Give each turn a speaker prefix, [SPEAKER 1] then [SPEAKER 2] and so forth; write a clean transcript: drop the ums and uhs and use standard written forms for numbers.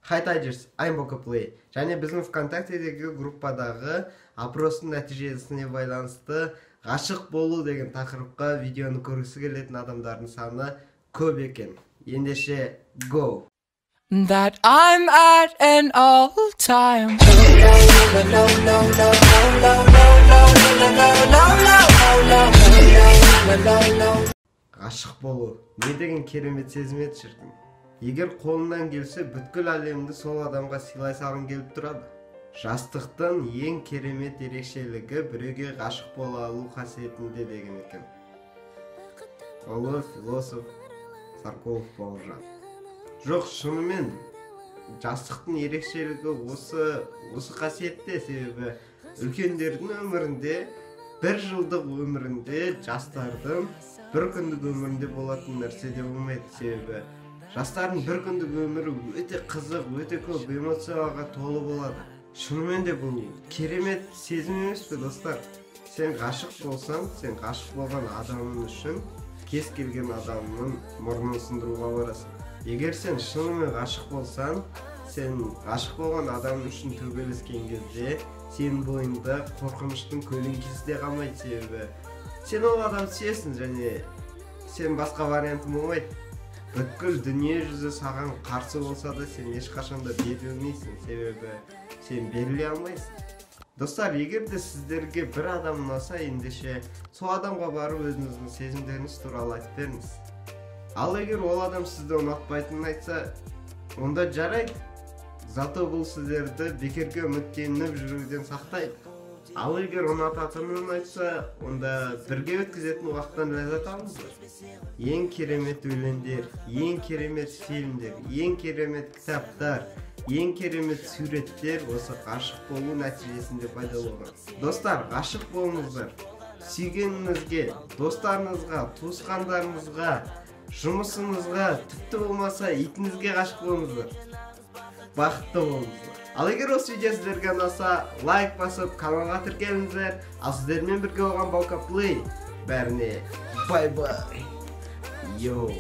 [SPEAKER 1] Hi Tigers, I'm Bokaplay. Және біздің ВКонтактедегі группадағы опростың нәтижесіне байланысты ғашық болу деген тақырыпқа видеоны көргісі келетін адамдардың саны көп екен. Ендеше, go!
[SPEAKER 2] That I'm at an all-time
[SPEAKER 1] ғашық болу не деген керемет сезім еді шіркін. Егер қолынан келсе, бүткіл әлемді сол адамға сыйлай салғың келіп тұрады. Жастықтың ең керемет ерекшелігі біреуге ғашық бола алу қасиетінде деген екен. Ұлы философ Сарқұлов Бауыржан. Жоқ, шынымен жастықтың ерекшелігі осы қасиетте, себебі үлкендердің өмірінде, бір жылдық өмірінде, жастардың бір күндік өмірінде болатын нәрсе де болмайды, себебі жастардың бір күндік өмірі өте қызық, өте көп эмоцияға толы болады. Шынымен де бұл керемет сезім емес пе, достар? Сен ғашық болсаң, сен ғашық болған адамың үшін кез келген адамның мұрнын сындыруға барасың. Егер сен шынымен ғашық болсаң, сен ғашық болған адамың үшін төбелескен кезде сенің бойында қорқыныштың көлеңкесі де қалмайды, себебі сен ол адамды сүйесің және сен басқа вариантың болмайды. Бүткіл дүние жүзі саған қарсы болса да сен ешқашанда берілмейсің, себебі сен беріле алмайсың. Достар, егер де сіздерге бір адам ұнаса, ендеше сол адамға барып өзіңіздің сезімдеріңіз туралы айтып беріңіз. Ал егер ол адам сізді ұнатпайтынын айтса, онда жарайды. Зато бұл сіздерді бекерге үміттеніп жүруден сақтайды. Ал егер ұнататынын айтса, онда бірге өткізетін уақыттан ләззат алыңыздар. Ең керемет өлеңдер, ең керемет фильмдер, ең керемет кітаптар, ең керемет суреттер осы ғашық болу нәтижесінде пайда болған. Достар, ғашық болыңыздар. Сүйгеніңізге, достарыңызға, туысқандарыңызға, жұмысыңызға, тіпті болмаса итіңізге ғашық болыңыздар. Бақытты болыңыздар. Ал егер осы видео сіздерге ұнаса, лайк басып, каналға тіркеліңіздер. Ал сіздермен бірге болған Bokaplay. Бәріне бай-бай. Йоу.